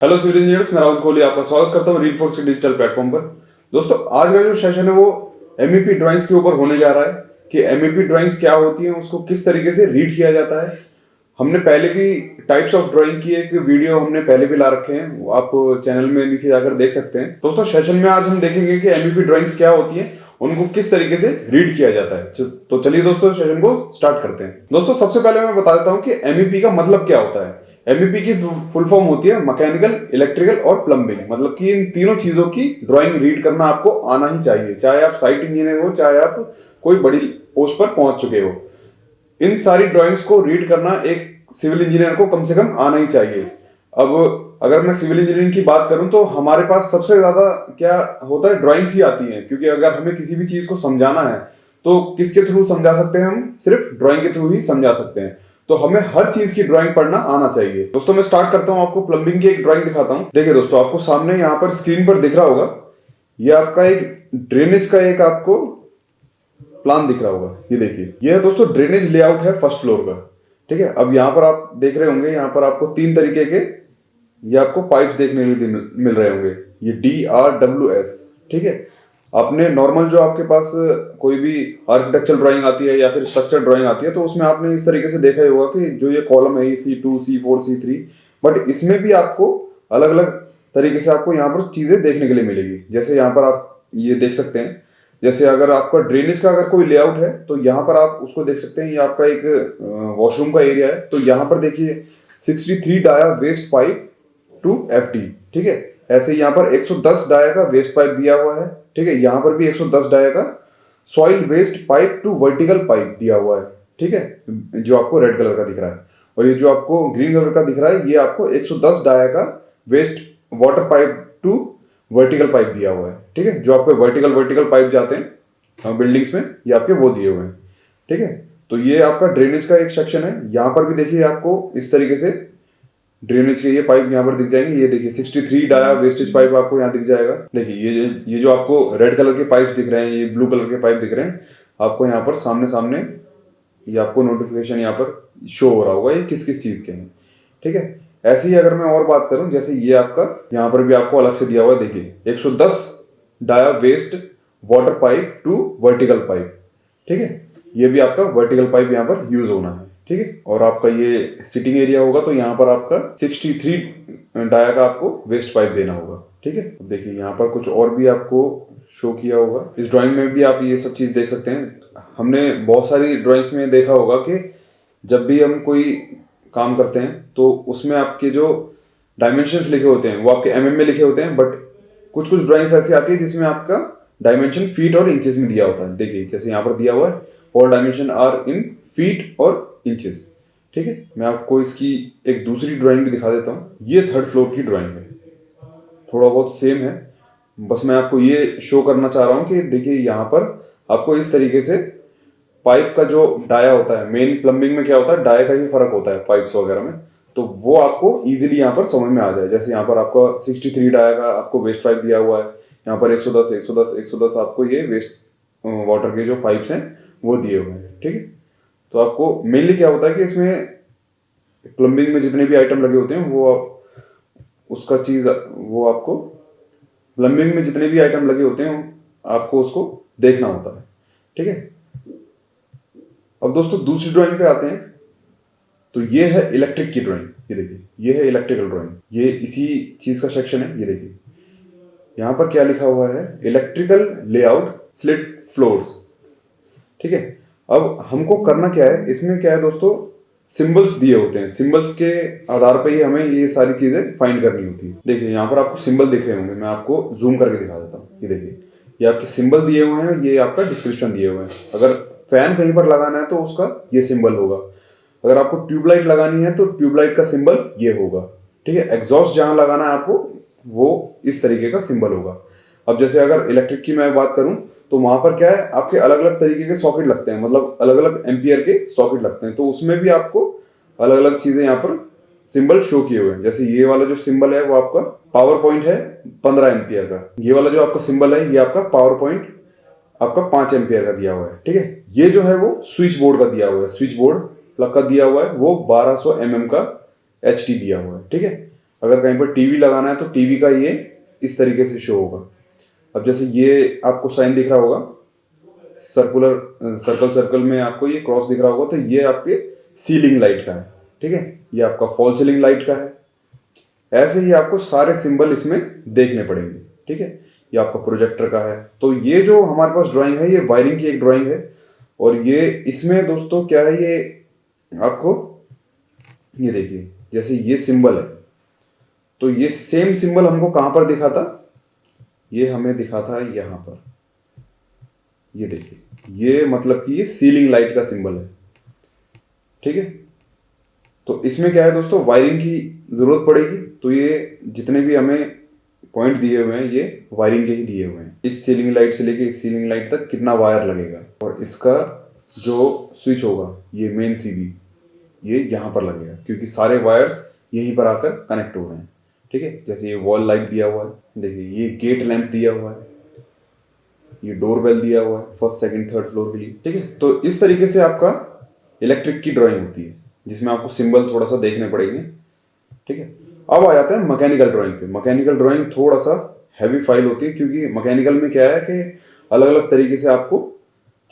Hello civil engineers, मैं राहुल कोहली आपका स्वागत करता हूँ रीइंफोर्स के डिजिटल प्लेटफॉर्म पर। दोस्तों, आज का जो सेशन है वो एमईपी ड्राइंग्स के ऊपर होने जा रहा है कि एमईपी ड्राइंग्स क्या होती हैं, उसको किस तरीके से रीड किया जाता है। हमने पहले भी टाइप्स ऑफ ड्राइंग की एक वीडियो हमने पहले भी ला रखे हैं, वो आप चैनल में नीचे जाकर देख सकते हैं। दोस्तों, सेशन में आज हम देखेंगे कि एमईपी ड्राइंग्स क्या होती हैं, उनको किस तरीके से रीड किया जाता है। तो चलिए दोस्तों, सेशन को स्टार्ट करते हैं। दोस्तों, सबसे पहले मैं बता देता हूं कि एमईपी का मतलब क्या होता है। एमईपी की फुल फॉर्म होती है मैकेनिकल, इलेक्ट्रिकल और प्लम्बिंग। मतलब कि इन तीनों चीजों की ड्राइंग रीड करना आपको आना ही चाहिए, चाहे आप साइट इंजीनियर हो, चाहे आप कोई बड़ी पोस्ट पर पहुंच चुके हो। इन सारी ड्राइंग्स को रीड करना एक सिविल इंजीनियर को कम से कम आना ही चाहिए। अब अगर मैं सिविल इंजीनियरिंग की बात करूं तो हमारे पास सबसे ज्यादा क्या होता है, ड्राइंग्स ही आती हैं। क्योंकि अगर हमें किसी भी चीज को समझाना है तो किसके थ्रू समझा सकते हैं, हम सिर्फ ड्राइंग के थ्रू ही समझा सकते हैं। तो हमें हर चीज की ड्राइंग पढ़ना आना चाहिए। दोस्तों, मैं स्टार्ट करता हूं, आपको प्लम्बिंग की एक ड्राइंग दिखाता हूं। देखिए दोस्तों, आपको सामने यहाँ पर स्क्रीन पर दिख रहा होगा, ये आपका एक ड्रेनेज का एक आपको प्लान दिख रहा होगा। ये देखिए, ये है दोस्तों ड्रेनेज लेआउट है फर्स्ट फ्लोर का। ठीक है, अब यहाँ पर आप देख रहे होंगे, यहाँ पर आपको तीन तरीके के ये आपको पाइप्स देखने मिल रहे होंगे। ये DRWS। ठीक है, आपने नॉर्मल जो आपके पास कोई भी आर्किटेक्चरल ड्राइंग आती है या फिर स्ट्रक्चर ड्राइंग आती है तो उसमें आपने इस तरीके से देखा ही होगा कि जो ये कॉलम है, ये C2, C4, C3। बट इसमें भी आपको अलग अलग तरीके से आपको यहाँ पर चीजें देखने के लिए मिलेगी। जैसे यहाँ पर आप ये देख सकते हैं, जैसे अगर आपका ड्रेनेज का अगर कोई लेआउट है तो यहाँ पर आप उसको देख सकते हैं। ये आपका एक वॉशरूम का एरिया है, तो यहाँ पर देखिए 63 dia waste pipe to FD। ठीक है, ऐसे यहाँ पर 110 डाया का वेस्ट पाइप दिया हुआ है। ठीक है, यहाँ पर भी 110 डाया का soil waste pipe to vertical pipe दिया हुआ है। ठीक है, जो आपको रेड कलर का दिख रहा है, और ये जो आपको ग्रीन कलर का दिख रहा है, ये आपको 110 डाया का waste water pipe to vertical pipe दिया हुआ है। ठीक है, जो आपके वर्टिकल पाइप जाते हैं बिल्डिंग्स में, ये आपके वो दिए हुए हैं। ठीक है, तो ये आपका ड्रेनेज का एक सेक्शन है। यहाँ पर भी देखिए आपको इस तरीके से ड्रेनेज के ये पाइप यहाँ पर दिख जाएंगे। ये देखिए 63 डाया वेस्टेज पाइप आपको यहाँ दिख जाएगा। देखिए ये जो आपको रेड कलर के पाइप्स दिख रहे हैं, ये ब्लू कलर के पाइप दिख रहे हैं आपको यहाँ पर सामने सामने, ये आपको नोटिफिकेशन यहाँ पर शो हो रहा होगा ये किस किस चीज के हैं। ठीक है, ऐसे ही अगर मैं और बात करूं, जैसे ये आपका यहाँ पर भी आपको अलग से दिया हुआ है। देखिए 110 dia waste water pipe to vertical pipe. ठीक है, ये भी आपका वर्टिकल पाइप यहाँ पर यूज होना है। ठीक है, और आपका ये सिटिंग एरिया होगा तो यहाँ पर आपका 63 डाया का आपको वेस्ट पाइप देना होगा। ठीक है, देखिए यहाँ पर कुछ और भी आपको शो किया होगा। इस ड्राइंग में भी आप ये सब चीज देख सकते हैं। हमने बहुत सारी ड्राइंग्स में देखा होगा कि जब भी हम कोई काम करते हैं तो उसमें आपके जो डायमेंशंस लिखे होते हैं वो आपके mm में लिखे होते हैं। बट कुछ कुछ ड्राइंग्स ऐसी आती है जिसमें आपका डायमेंशन फीट और इंचेस में दिया होता है। देखिए जैसे यहाँ पर दिया हुआ है, all dimension are in feet और इंचेस। ठीक है, मैं आपको इसकी एक दूसरी ड्राइंग भी दिखा देता हूँ। ये थर्ड फ्लोर की ड्राइंग है, थोड़ा बहुत सेम है, बस मैं आपको ये शो करना चाह रहा हूँ कि देखिए यहाँ पर आपको इस तरीके से पाइप का जो डाया होता है, मेन प्लम्बिंग में क्या होता है, डाया का ही फर्क होता है पाइप्स वगैरह में, तो वो आपको इजीली यहाँ पर समझ में आ जाए। जैसे यहाँ पर आपका 63 डाया का आपको वेस्ट पाइप दिया हुआ है, यहाँ पर 110 आपको ये वेस्ट वाटर के जो पाइप्स हैं वो दिए हुए हैं। ठीक है, तो आपको मेनली क्या होता है कि इसमें प्लम्बिंग में जितने भी आइटम लगे होते हैं वो उसका चीज वो आपको प्लम्बिंग में जितने भी आइटम लगे होते हैं आपको उसको देखना होता है। ठीक है, अब दोस्तों दूसरी ड्राइंग पे आते हैं। तो ये है इलेक्ट्रिक की ड्राइंग। ये देखिए, ये है इलेक्ट्रिकल ड्राइंग, ये इसी चीज का सेक्शन है। ये देखिए यहाँ पर क्या लिखा हुआ है, इलेक्ट्रिकल लेआउट स्लिट फ्लोर्स। ठीक है, अब हमको करना क्या है, इसमें क्या है दोस्तों, सिंबल्स दिए होते हैं। सिंबल्स के आधार पर ही हमें ये सारी चीजें फाइंड करनी होती है। देखिए यहाँ पर आपको सिंबल दिख रहे होंगे, मैं आपको जूम करके दिखा देता हूँ। ये देखिए, ये आपके सिंबल दिए हुए हैं, ये आपका डिस्क्रिप्शन दिए हुए हैं। अगर फैन कहीं पर लगाना है तो उसका ये सिंबल होगा। अगर आपको ट्यूबलाइट लगानी है तो ट्यूबलाइट का सिंबल ये होगा। ठीक है, एग्जॉस्ट जहां लगाना है आपको वो इस तरीके का सिंबल होगा। अब जैसे अगर इलेक्ट्रिक की मैं बात करूं तो वहां पर क्या है, आपके अलग अलग तरीके के सॉकेट लगते हैं, मतलब अलग अलग एम्पियर के सॉकेट लगते हैं। तो उसमें भी आपको अलग अलग चीजें यहाँ पर सिंबल शो किए हुए हैं। जैसे ये वाला जो सिंबल है वो आपका पावर पॉइंट है 15 एम्पियर का। ये वाला जो आपका सिंबल है ये आपका पावर पॉइंट आपका 5 एम्पियर का दिया हुआ है। ठीक है, ये जो है वो स्विच बोर्ड का दिया हुआ है, स्विच बोर्ड प्लग का दिया हुआ है, वो 1200 mm का HT दिया हुआ है। ठीक है, अगर कहीं पर टीवी लगाना है तो टीवी का ये इस तरीके से शो होगा। अब जैसे ये आपको साइन दिख रहा होगा, सर्कल सर्कल में आपको ये क्रॉस दिख रहा होगा, तो ये आपके सीलिंग लाइट का है, ठीक है। ये आपका फॉल सीलिंग लाइट का है। ऐसे ही आपको सारे सिंबल इसमें देखने पड़ेंगे, ठीक है। ये आपका प्रोजेक्टर का है। तो ये जो हमारे पास ड्राइंग है, ये वायरिंग की एक ड्राइंग है। और ये इसमें दोस्तों क्या है, ये आपको ये देखिए जैसे ये सिंबल है, तो ये सेम सिंबल हमको कहां पर दिखा था, ये हमें दिखा था यहां पर। ये देखिए, ये मतलब कि ये सीलिंग लाइट का सिंबल है, ठीक है। तो इसमें क्या है दोस्तों, वायरिंग की जरूरत पड़ेगी। तो ये जितने भी हमें पॉइंट दिए हुए हैं, ये वायरिंग के ही दिए हुए हैं। इस सीलिंग लाइट से लेके इस सीलिंग लाइट तक कितना वायर लगेगा, और इसका जो स्विच होगा, ये मेन सीबी, ये यहाँ पर लगेगा, क्योंकि सारे वायर्स यहीं पर आकर कनेक्ट हो रहे हैं, ठीक है। जैसे ये वॉल लाइट दिया हुआ है, देखिए ये गेट लैंप दिया हुआ है, ये डोर बेल दिया हुआ है फर्स्ट सेकंड थर्ड फ्लोर के लिए, ठीक है। तो इस तरीके से आपका इलेक्ट्रिक की ड्राइंग होती है, जिसमें आपको सिंबल थोड़ा सा देखने पड़ेंगे, ठीक है। अब आ जाते हैं मैकेनिकल ड्राइंग पे। मैकेनिकल ड्राइंग थोड़ा सा हैवी फाइल होती है, क्योंकि मैकेनिकल में क्या है कि अलग अलग तरीके से आपको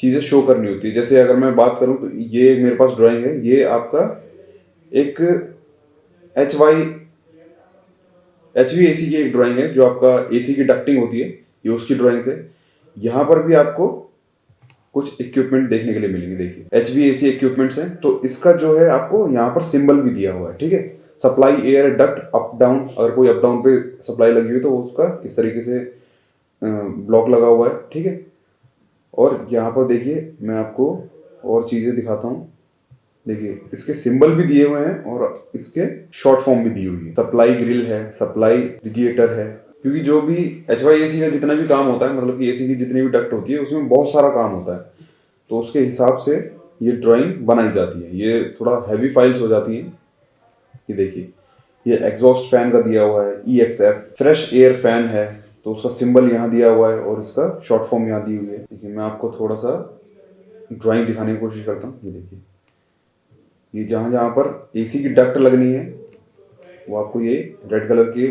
चीज़ें शो करनी होती है। जैसे अगर मैं बात करूं तो ये मेरे पास ड्राइंग है, ये आपका एक HVAC की एक ड्राइंग है, जो आपका एसी की डक्टिंग होती है, ये उसकी ड्राइंग है। यहाँ पर भी आपको कुछ इक्विपमेंट देखने के लिए मिलेंगे। देखिए HVAC इक्विपमेंट्स हैं, तो इसका जो है आपको यहाँ पर सिंबल भी दिया हुआ है, ठीक है। Supply air duct up down, अगर कोई अप डाउन पे सप्लाई लगी हुई तो उसका इस तरीके से ब्लॉक लगा हुआ है, ठीक है। और यहाँ पर देखिए मैं आपको और चीज़ें दिखाता हूँ। देखिए इसके सिंबल भी दिए हुए हैं और इसके शॉर्ट फॉर्म भी दी हुई है। सप्लाई ग्रिल है, सप्लाई रेडिएटर है, क्योंकि जो भी HVAC का जितना भी काम होता है, मतलब कि एसी की जितनी भी डक्ट होती है, उसमें बहुत सारा काम होता है, तो उसके हिसाब से ये ड्राइंग बनाई जाती है। ये थोड़ा हैवी फाइल्स हो जाती हैं। ये देखिए ये एग्जॉस्ट फैन का दिया हुआ है, EXF फ्रेश एयर फैन है, तो उसका सिंबल यहाँ दिया हुआ है और इसका शॉर्ट फॉर्म यहाँ दी हुई है। देखिए मैं आपको थोड़ा सा ड्राइंग दिखाने की कोशिश करता हूँ। ये देखिए, ये जहाँ जहाँ पर एसी की डक्ट लगनी है, वो आपको ये रेड कलर की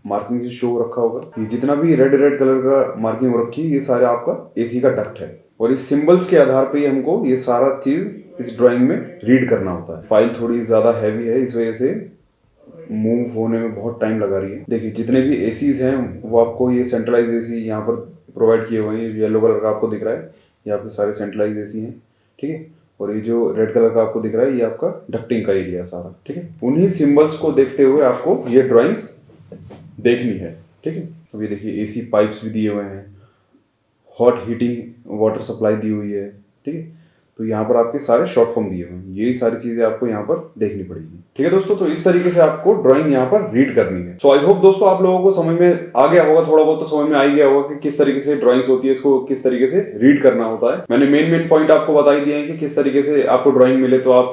मार्किंग से शो रखा होगा। ये जितना भी रेड कलर का मार्किंग हो रखी है, ये सारा आपका एसी का डक्ट है। और इस सिंबल्स के आधार पे हमको ये सारा चीज इस ड्राइंग में रीड करना होता है। फाइल थोड़ी ज्यादा हैवी है, इस वजह से मूव होने में बहुत टाइम लगा रही है। देखिए जितने भी एसीज हैं, वो आपको ये सेंट्रलाइज एसी यहाँ पर प्रोवाइड किए हुए हैं। येलो कलर का आपको दिख रहा है, ये आपके सारे सेंट्रलाइज एसी हैं, ठीक है। और ये जो रेड कलर का आपको दिख रहा है, ये आपका डक्टिंग का एरिया सारा, ठीक है। उन्हीं सिंबल्स को देखते हुए आपको ये ड्राइंग्स देखनी है, ठीक है। अब ये देखिए एसी पाइप्स भी दिए हुए हैं, हॉट हीटिंग वाटर सप्लाई दी हुई है, ठीक है। तो यहाँ पर आपके सारे शॉर्ट फॉर्म दिए हुए हैं, यही सारी चीजें आपको यहाँ पर देखनी पड़ेगी, ठीक है दोस्तों। तो इस तरीके से आपको ड्राइंग यहाँ पर रीड करनी है। सो आई होप दोस्तों आप लोगों को समझ में आ गया होगा, थोड़ा बहुत तो समझ में आ ही गया होगा कि किस तरीके से ड्राइंग्स होती है, इसको किस तरीके से रीड करना होता है। मैंने मेन पॉइंट आपको बता ही दिए हैं कि किस तरीके से आपको ड्राइंग मिले तो आप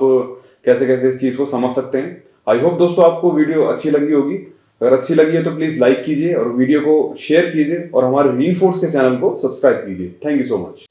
कैसे कैसे इस चीज को समझ सकते हैं। आई होप दोस्तों आपको वीडियो अच्छी लगी होगी। अगर अच्छी लगी है तो प्लीज लाइक कीजिए और वीडियो को शेयर कीजिए और हमारे रीइंफोर्स के चैनल को सब्सक्राइब कीजिए। Thank you so much.